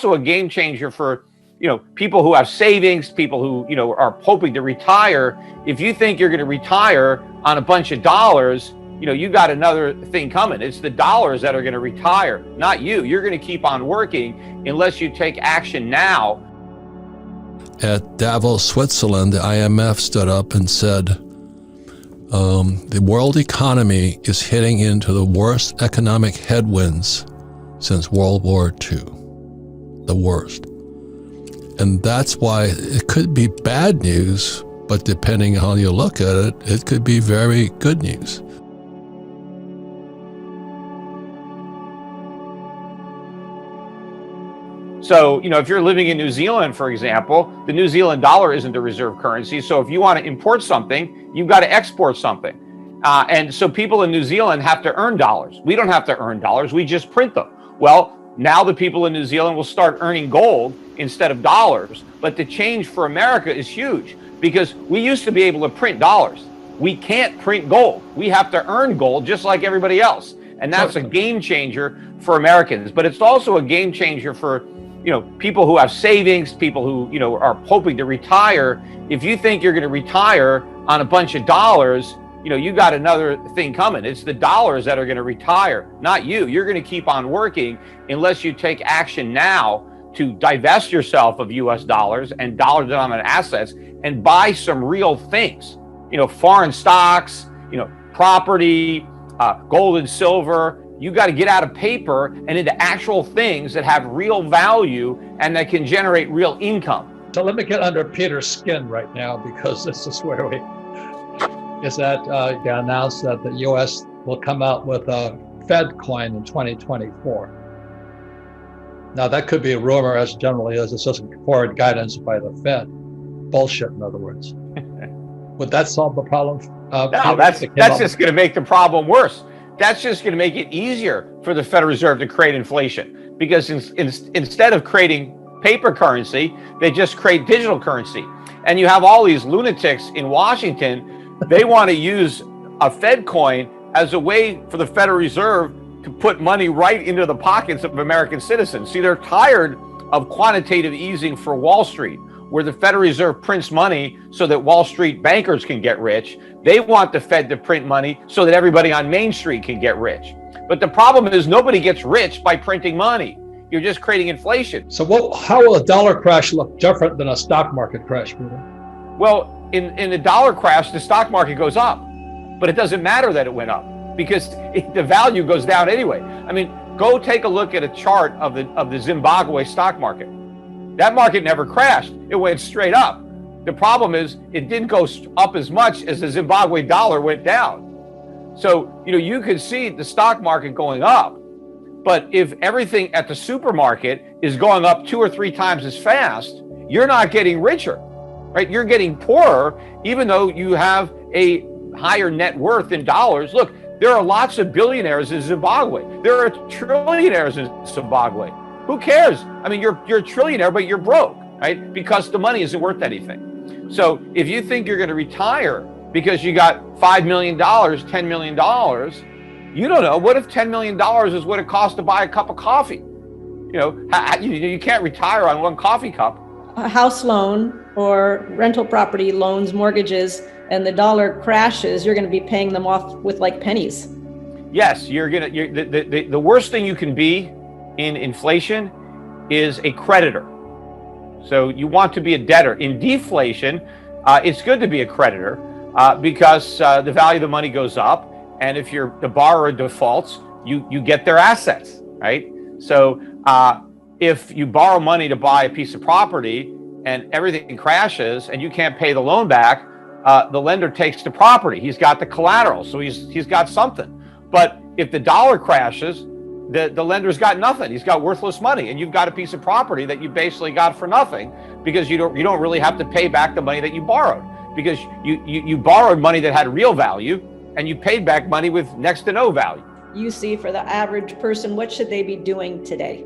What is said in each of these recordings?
also a game changer for, people who have savings, people who, are hoping to retire. If you think you're going to retire on a bunch of dollars, you got another thing coming. It's the dollars that are going to retire, not you. You're going to keep on working unless you take action now. At Davos, Switzerland, the IMF stood up and said, the world economy is heading into the worst economic headwinds since World War II. The worst. And that's why it could be bad news, but depending on how you look at it, it could be very good news. So, if you're living in New Zealand, for example, the New Zealand dollar isn't the reserve currency. So if you want to import something, you've got to export something. And so people in New Zealand have to earn dollars. We don't have to earn dollars. We just print them. Well, now the people in New Zealand will start earning gold instead of dollars. But the change for America is huge because we used to be able to print dollars. We can't print gold. We have to earn gold just like everybody else. And that's a game changer for Americans. But it's also a game changer for people who have savings, people who, are hoping to retire. If you think you're going to retire on a bunch of dollars, you got another thing coming. It's the dollars that are going to retire, not you. You're going to keep on working unless you take action now to divest yourself of US dollars and dollar-denominated assets and buy some real things, foreign stocks, property, gold and silver. You got to get out of paper and into actual things that have real value and that can generate real income. So let me get under Peter's skin right now, because this is where they announced that the U.S. will come out with a Fed coin in 2024. Now that could be a rumor, as generally as it's just forward guidance by the Fed. Bullshit, in other words. Would that solve the problem? No, that's just going to make the problem worse. That's just going to make it easier for the Federal Reserve to create inflation, because instead of creating paper currency, they just create digital currency. And you have all these lunatics in Washington. They want to use a Fed coin as a way for the Federal Reserve to put money right into the pockets of American citizens. See, they're tired of quantitative easing for Wall Street, where the Federal Reserve prints money so that Wall Street bankers can get rich. They want the Fed to print money so that everybody on Main Street can get rich. But the problem is nobody gets rich by printing money. You're just creating inflation. So how will a dollar crash look different than a stock market crash, Peter? Well, in the dollar crash, the stock market goes up, but it doesn't matter that it went up because the value goes down anyway. I mean, go take a look at a chart of the Zimbabwe stock market. That market never crashed. It went straight up. The problem is it didn't go up as much as the Zimbabwe dollar went down. So, you could see the stock market going up, but if everything at the supermarket is going up 2 or 3 times as fast, you're not getting richer, right? You're getting poorer, even though you have a higher net worth in dollars. Look, there are lots of billionaires in Zimbabwe. There are trillionaires in Zimbabwe. Who cares? I mean, you're a trillionaire, but you're broke, right? Because the money isn't worth anything. So if you think you're going to retire because you got $5 million, $10 million, you don't know. What if $10 million is what it costs to buy a cup of coffee? You can't retire on one coffee cup. A house loan or rental property loans, mortgages, and the dollar crashes, you're going to be paying them off with like pennies. Yes, the worst thing you can be in inflation is a creditor. So you want to be a debtor. In deflation, it's good to be a creditor because the value of the money goes up. And if the borrower defaults, you get their assets, right? So if you borrow money to buy a piece of property and everything crashes and you can't pay the loan back, the lender takes the property. He's got the collateral, so he's got something. But if the dollar crashes, the lender's got nothing. He's got worthless money, and you've got a piece of property that you basically got for nothing because you don't really have to pay back the money that you borrowed, because you borrowed money that had real value and you paid back money with next to no value. You see, for the average person, what should they be doing today?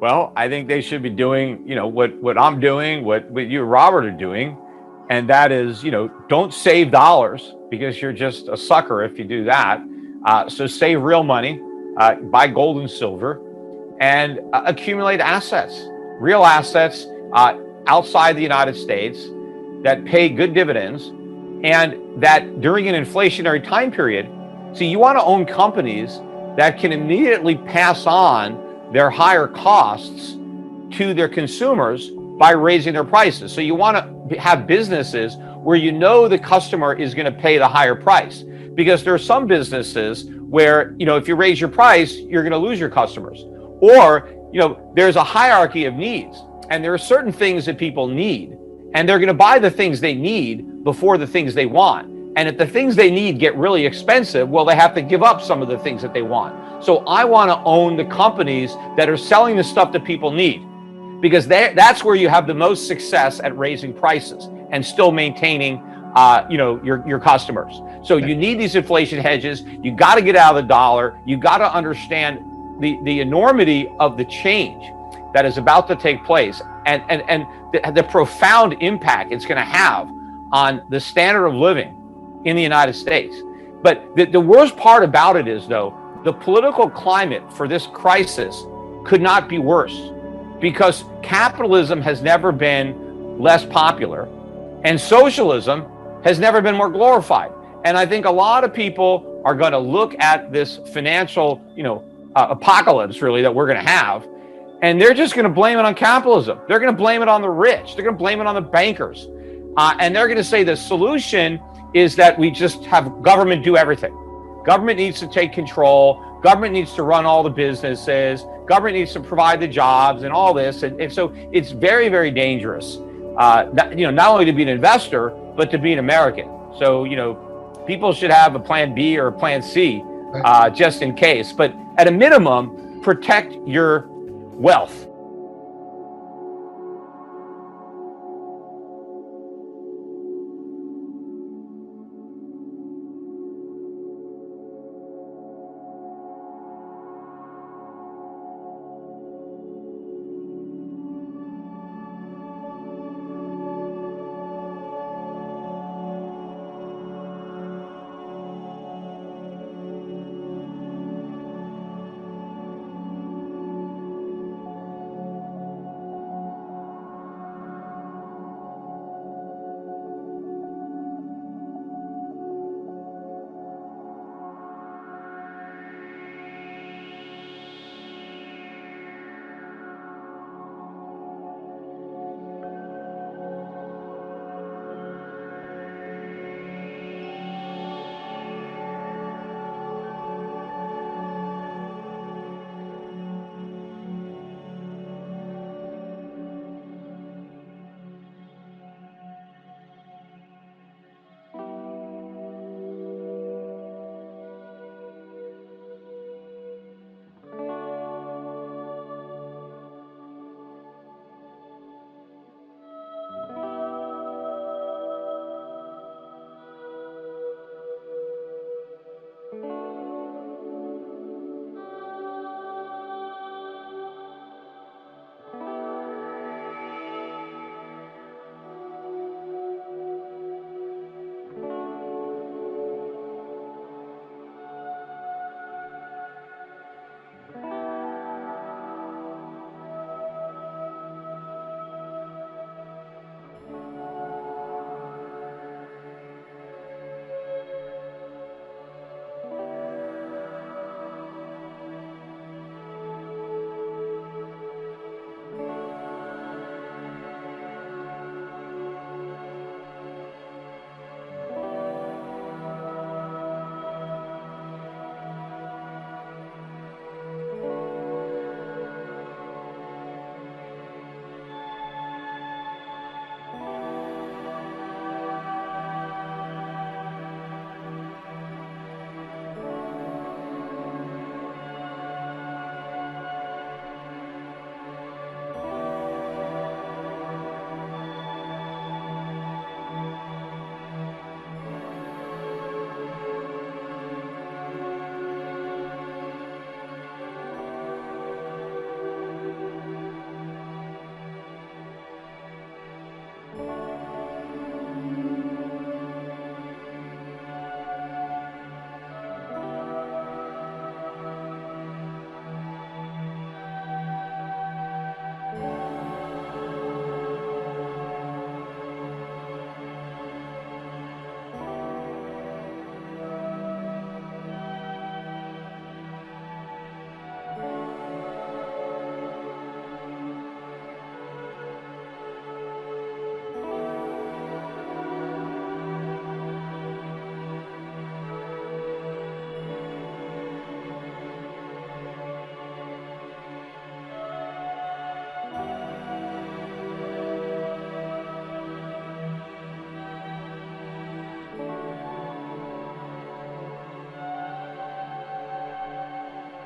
Well, I think they should be doing, what I'm doing, what you and Robert are doing, and that is, don't save dollars because you're just a sucker if you do that. So save real money. Buy gold and silver, and accumulate assets, real assets outside the United States that pay good dividends, and that during an inflationary time period, see, you want to own companies that can immediately pass on their higher costs to their consumers by raising their prices. So you want to have businesses where you know the customer is going to pay the higher price, because there are some businesses where, if you raise your price, you're going to lose your customers. Or, there's a hierarchy of needs, and there are certain things that people need, and they're going to buy the things they need before the things they want. And if the things they need get really expensive, well, they have to give up some of the things that they want. So I want to own the companies that are selling the stuff that people need, because that's where you have the most success at raising prices and still maintaining your customers. So you need these inflation hedges. You got to get out of the dollar. You got to understand the enormity of the change that is about to take place, and the profound impact it's going to have on the standard of living in the United States. But the worst part about it is, though, the political climate for this crisis could not be worse, because capitalism has never been less popular, and socialism has never been more glorified. And I think a lot of people are going to look at this financial, apocalypse, really, that we're going to have, and they're just going to blame it on capitalism. They're going to blame it on the rich. They're going to blame it on the bankers. And they're going to say the solution is that we just have government do everything. Government needs to take control. Government needs to run all the businesses. Government needs to provide the jobs and all this. And so it's very, very dangerous, not only to be an investor, but to be an American. So, people should have a plan B or a plan C, just in case. But at a minimum, protect your wealth.